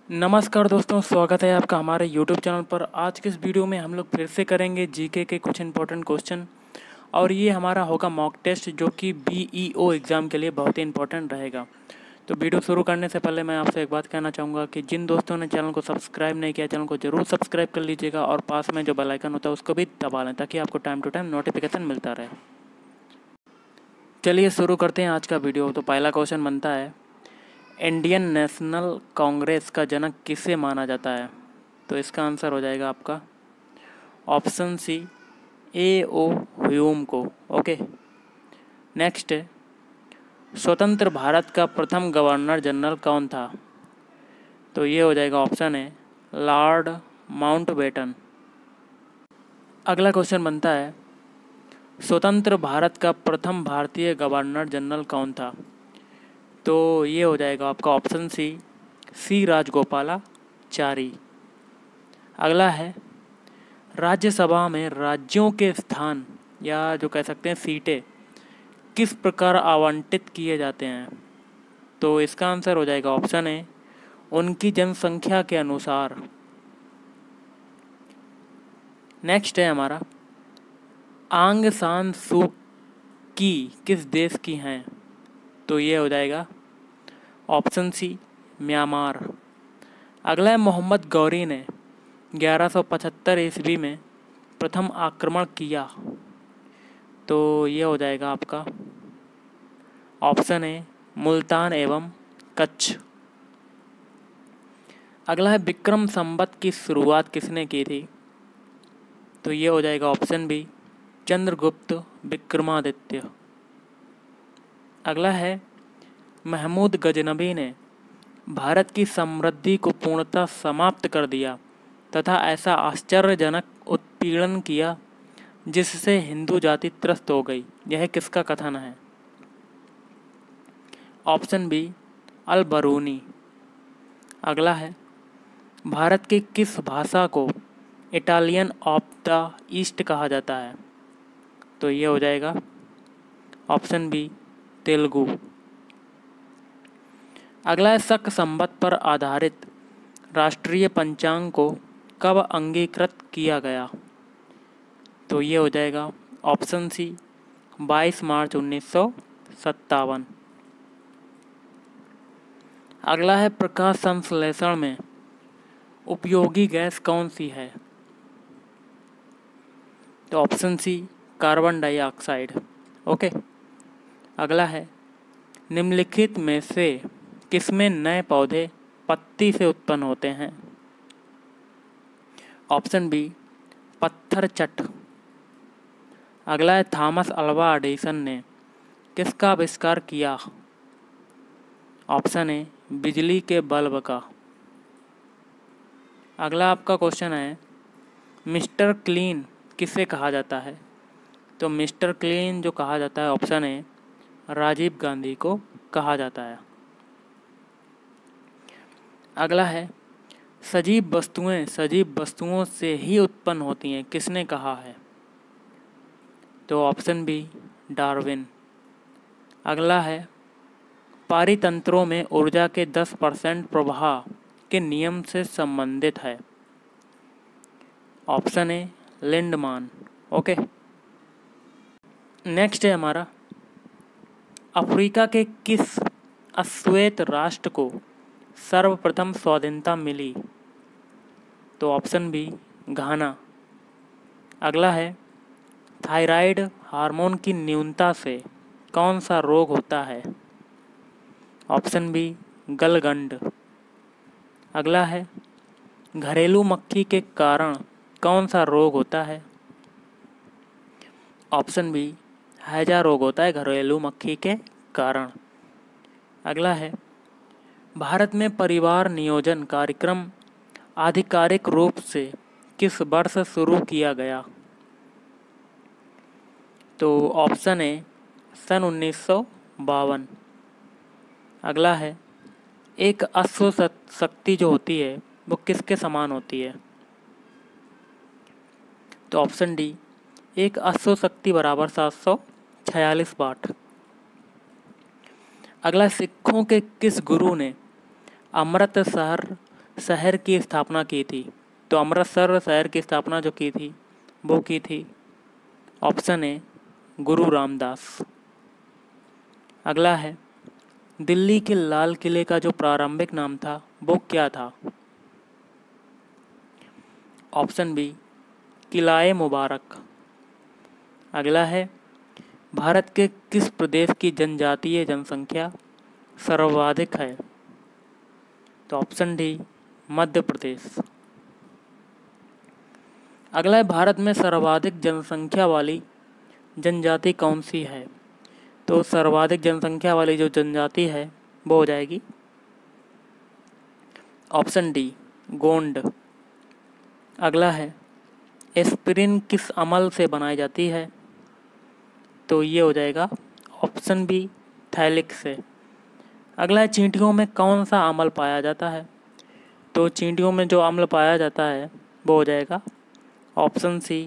नमस्कार दोस्तों, स्वागत है आपका हमारे YouTube चैनल पर। आज के इस वीडियो में हम लोग फिर से करेंगे जीके के कुछ इंपॉर्टेंट क्वेश्चन और ये हमारा होगा मॉक टेस्ट जो कि बीईओ एग्ज़ाम के लिए बहुत ही इंपॉर्टेंट रहेगा। तो वीडियो शुरू करने से पहले मैं आपसे एक बात कहना चाहूँगा कि जिन दोस्तों ने चैनल को सब्सक्राइब नहीं किया, चैनल को ज़रूर सब्सक्राइब कर लीजिएगा और पास में जो बेल आइकन होता है उसको भी दबा लें ताकि आपको टाइम टू टाइम नोटिफिकेशन मिलता रहे। चलिए शुरू करते हैं आज का वीडियो। तो पहला क्वेश्चन बनता है, इंडियन नेशनल कांग्रेस का जनक किसे माना जाता है? तो इसका आंसर हो जाएगा आपका ऑप्शन सी, ए.ओ. ह्यूम को। ओके, नेक्स्ट है, स्वतंत्र भारत का प्रथम गवर्नर जनरल कौन था? तो ये हो जाएगा ऑप्शन है लॉर्ड माउंटबेटन। अगला क्वेश्चन बनता है, स्वतंत्र भारत का प्रथम भारतीय गवर्नर जनरल कौन था? तो ये हो जाएगा आपका ऑप्शन सी राजगोपालाचारी। अगला है, राज्यसभा में राज्यों के स्थान या जो कह सकते हैं सीटें किस प्रकार आवंटित किए जाते हैं? तो इसका आंसर हो जाएगा ऑप्शन है उनकी जनसंख्या के अनुसार। नेक्स्ट है हमारा, आंग सान सू की किस देश की हैं? तो ये हो जाएगा ऑप्शन सी म्यांमार। अगला है, मोहम्मद गौरी ने 1175 ईस्वी में प्रथम आक्रमण किया। तो ये हो जाएगा आपका ऑप्शन है मुल्तान एवं कच्छ। अगला है, विक्रम संवत की शुरुआत किसने की थी? तो ये हो जाएगा ऑप्शन बी चंद्रगुप्त विक्रमादित्य। अगला है, महमूद गजनबी ने भारत की समृद्धि को पूर्णतः समाप्त कर दिया तथा ऐसा आश्चर्यजनक उत्पीड़न किया जिससे हिंदू जाति त्रस्त हो गई, यह किसका कथन है? Option B L बरूनी। अगला है, भारत की किस भाषा को इटालियन ऑफ द ईस्ट कहा जाता है? तो ये हो जाएगा ऑप्शन बी तेलुगु। अगला है, शक संवत पर आधारित राष्ट्रीय पंचांग को कब अंगीकृत किया गया? तो ये हो जाएगा ऑप्शन सी 22 मार्च 1957। अगला है, प्रकाश संश्लेषण में उपयोगी गैस कौन सी है? तो option C carbon dioxide. Okay, अगला है, निम्नलिखित में से किसमें नए पौधे पत्ती से उत्पन्न होते हैं? ऑप्शन बी पत्थर चट। अगला है, थॉमस अल्वा एडिसन ने किसका आविष्कार किया? ऑप्शन है बिजली के बल्ब का। अगला आपका क्वेश्चन है, मिस्टर क्लीन किसे कहा जाता है? तो मिस्टर क्लीन जो कहा जाता है, ऑप्शन है राजीव गांधी को कहा जाता है। अगला है, सजीव वस्तुओं से ही उत्पन्न होती हैं, किसने कहा है? तो ऑप्शन बी डार्विन। अगला है, पारितंत्रों में ऊर्जा के 10% प्रवाह के नियम से संबंधित है। ऑप्शन है लिंडमान। ओके, नेक्स्ट है हमारा, अफ्रीका के किस अश्वेत राष्ट्र को सर्वप्रथम स्वाधीनता मिली? तो ऑप्शन बी घाना। अगला है, थायराइड हार्मोन की न्यूनता से कौन सा रोग होता है? ऑप्शन बी गलगंड। अगला है, घरेलू मक्खी के कारण कौन सा रोग होता है? ऑप्शन बी हैजा रोग होता है घरेलू मक्खी के कारण। अगला है, भारत में परिवार नियोजन कार्यक्रम आधिकारिक रूप से किस वर्ष शुरू किया गया? तो ऑप्शन है सन 1952। अगला है, एक अश्व शक्ति जो होती है वो किसके समान होती है? तो ऑप्शन डी एक अश्व शक्ति बराबर 746 वाट। अगला, सिखों के किस गुरु ने अमृतसर शहर की स्थापना की थी? तो अमृतसर शहर की स्थापना जो की थी वो की थी ऑप्शन ए गुरु रामदास। अगला है, दिल्ली के लाल किले का जो प्रारंभिक नाम था वो क्या था? ऑप्शन बी किलाए मुबारक। अगला है, भारत के किस प्रदेश की जनजातीय जनसंख्या सर्वाधिक है? तो ऑप्शन डी मध्य प्रदेश। अगला है, भारत में सर्वाधिक जनसंख्या वाली जनजाति कौन सी है? तो सर्वाधिक जनसंख्या वाली जो जनजाति है वो हो जाएगी ऑप्शन डी गोंड। अगला है, एस्पिरिन किस अम्ल से बनाई जाती है? तो ये हो जाएगा ऑप्शन बी थैलिक से। अगला है, चींटियों में कौन सा अम्ल पाया जाता है? तो चींटियों में जो अम्ल पाया जाता है वो हो जाएगा ऑप्शन सी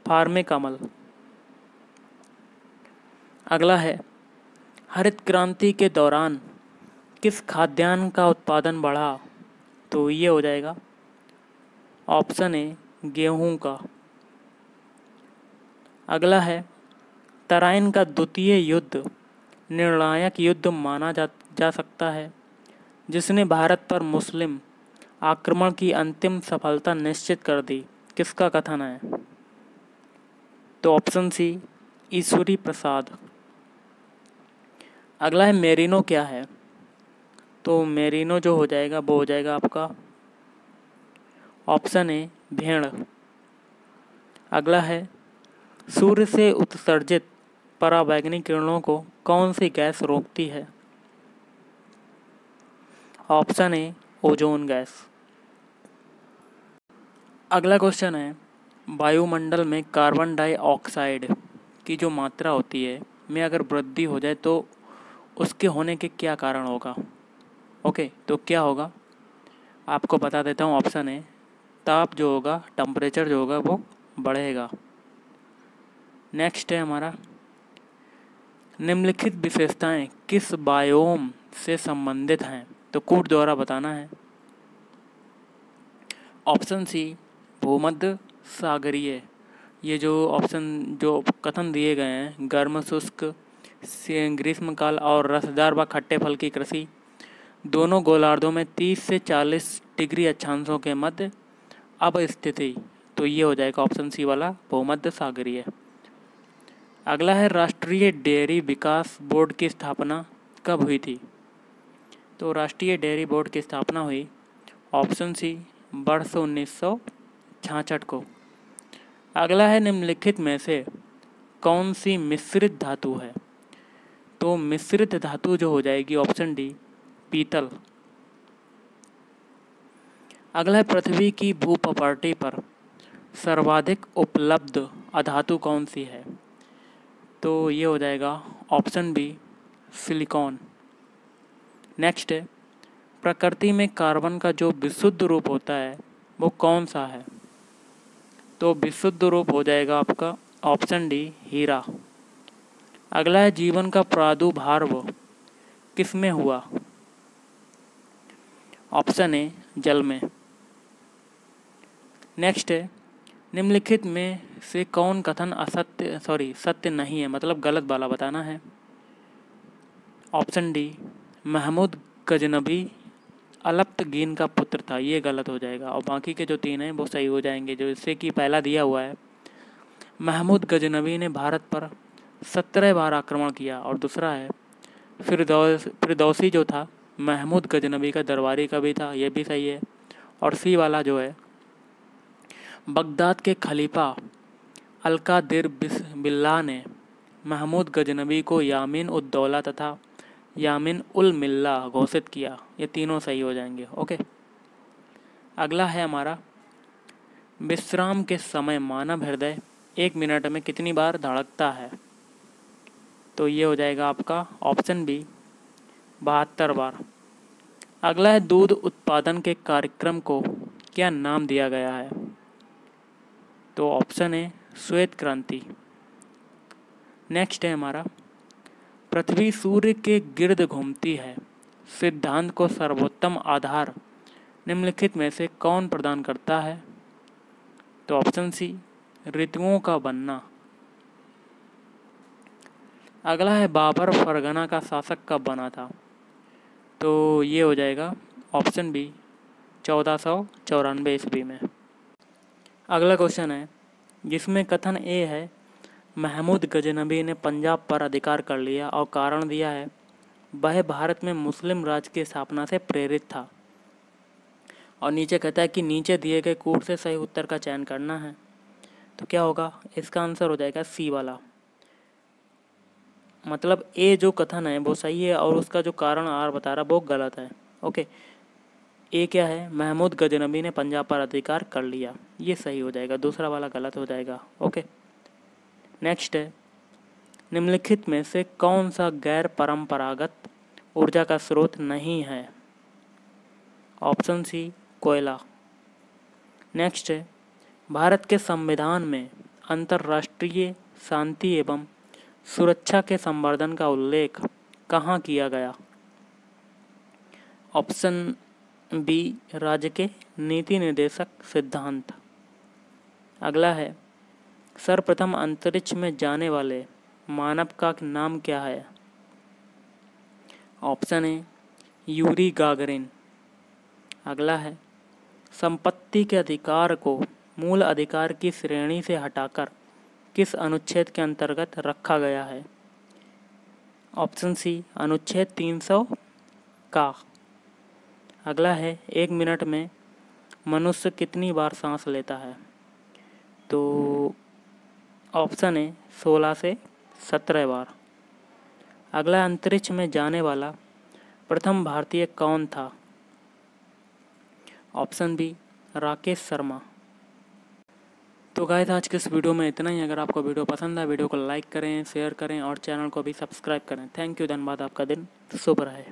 फार्मिक अम्ल। अगला है, हरित क्रांति के दौरान किस खाद्यान्न का उत्पादन बढ़ा? तो ये हो जाएगा ऑप्शन ए गेहूं का। अगला है, तराइन का द्वितीय युद्ध निर्णायक युद्ध माना जा सकता है जिसने भारत पर मुस्लिम आक्रमण की अंतिम सफलता निश्चित कर दी, किसका कथन है? तो ऑप्शन सी ईश्वरी प्रसाद। अगला है, मेरिनो क्या है? तो मेरिनो जो हो जाएगा वो हो जाएगा आपका ऑप्शन ए भेड़। अगला है, सूर्य से उत्सर्जित पराबैंगनी किरणों को कौन सी गैस रोकती है? Option A ozone gas. अगला क्वेश्चन है, वायुमंडल में कार्बन डाइऑक्साइड की जो मात्रा होती है में अगर वृद्धि हो जाए तो उसके होने के क्या कारण होगा? ओके, तो क्या होगा आपको बता देता हूँ। ऑप्शन ए ताप जो होगा, टेम्परेचर जो होगा वो बढ़ेगा। नेक्स्ट है हमारा, निम्नलिखित विशेषताएं किस बायोम से संबंधित हैं? तो कूट द्वारा बताना है। ऑप्शन सी भूमध्य सागरीय। ये जो ऑप्शन जो कथन दिए गए हैं, गर्म शुष्क ग्रीष्मकाल और रसदार व खट्टे फल की कृषि दोनों गोलार्धों में 30 से 40 डिग्री अक्षांशों के मध्य अवस्थिति। तो ये हो जाएगा ऑप्शन सी वाला भूमध्य सागरीय। अगला है, राष्ट्रीय डेयरी विकास बोर्ड की स्थापना कब हुई थी? तो राष्ट्रीय डेयरी बोर्ड की स्थापना हुई ऑप्शन सी वर्ष 1966 को। अगला है, निम्नलिखित में से कौन सी मिश्रित धातु है? तो मिश्रित धातु जो हो जाएगी ऑप्शन डी पीतल। अगला है, पृथ्वी की भूपटल पर सर्वाधिक उपलब्ध अधातु कौन सी है? तो ये हो जाएगा ऑप्शन बी सिलिकॉन। नेक्स्ट है, प्रकृति में कार्बन का जो विशुद्ध रूप होता है वो कौन सा है? तो विशुद्ध रूप हो जाएगा आपका ऑप्शन डी हीरा। अगला है, जीवन का प्रादुर्भाव किस में हुआ? ऑप्शन ए जल में। नेक्स्ट है, निम्नलिखित में से कौन कथन सत्य नहीं है, मतलब गलत वाला बताना है। ऑप्शन डी महमूद गजनबी अलप्तगीन का पुत्र था, ये गलत हो जाएगा। और बाकी के जो 3 हैं वो सही हो जाएंगे। जो इससे कि पहला दिया हुआ है, महमूद गजनबी ने भारत पर 17 बार आक्रमण किया, और दूसरा है फिरदौसी जो था महमूद गजनबी का दरबारी का भी था, ये भी सही है। और सी वाला जो है, बगदाद के खलीफा अलकादिर बिल्ला ने महमूद गजनबी को यामीन उद दौला तथा यामीन उल मिल्ला घोषित किया, ये तीनों सही हो जाएंगे। ओके, अगला है हमारा, विश्राम के समय मानव हृदय 1 मिनट में कितनी बार धड़कता है? तो ये हो जाएगा आपका ऑप्शन बी 72 बार। अगला है, दूध उत्पादन के कार्यक्रम को क्या नाम दिया गया है? तो ऑप्शन है श्वेत क्रांति। नेक्स्ट है हमारा, पृथ्वी सूर्य के गिर्द घूमती है सिद्धांत को सर्वोत्तम आधार निम्नलिखित में से कौन प्रदान करता है? तो ऑप्शन सी, ऋतुओं का बनना। अगला है, बाबर फरगना का शासक कब बना था? तो ये हो जाएगा ऑप्शन बी, 1494 ईस्वी में। अगला क्वेश्चन है, जिसमें कथन ए है महमूद गजनबी ने पंजाब पर अधिकार कर लिया और कारण दिया है वह भारत में मुस्लिम राज की स्थापना से प्रेरित था, और नीचे कहता है कि नीचे दिए गए कूट से सही उत्तर का चयन करना है। तो क्या होगा? इसका आंसर हो जाएगा सी वाला। मतलब ए जो कथन है वो सही है और उसका जो कारण आर बता रहा वो गलत है। ओके, ए क्या है? महमूद गजनबी ने पंजाब पर अधिकार कर लिया, ये सही हो जाएगा, दूसरा वाला गलत हो जाएगा। ओके, नेक्स्ट है, निम्नलिखित में से कौन सा गैर परंपरागत ऊर्जा का स्रोत नहीं है? ऑप्शन सी, कोयला। नेक्स्ट है, भारत के संविधान में अंतर्राष्ट्रीय शांति एवं सुरक्षा के संवर्धन का उल्लेख कहाँ किया गया? ऑप्शन बी, राज्य के नीति निर्देशक सिद्धांत। अगला है, सर्वप्रथम अंतरिक्ष में जाने वाले मानव का नाम क्या है? Option A, Yuri Gagarin. अगला है, संपत्ति के अधिकार को मूल अधिकार की श्रेणी से हटाकर किस अनुच्छेद के अंतर्गत रखा गया है? ऑप्शन सी, अनुच्छेद 300 का। अगला है, 1 मिनट में मनुष्य कितनी बार सांस लेता है? तो ऑप्शन है 16 से 17 बार। अगला, अंतरिक्ष में जाने वाला प्रथम भारतीय कौन था? Option B, Rakesh Sharma. तो गाइस, आज के इस वीडियो में इतना ही। अगर आपको वीडियो पसंद आए, वीडियो को लाइक करें, शेयर करें और चैनल को भी सब्सक्राइब करें। थैंक यू, धन्यवाद। आपका दिन शुभ रहे।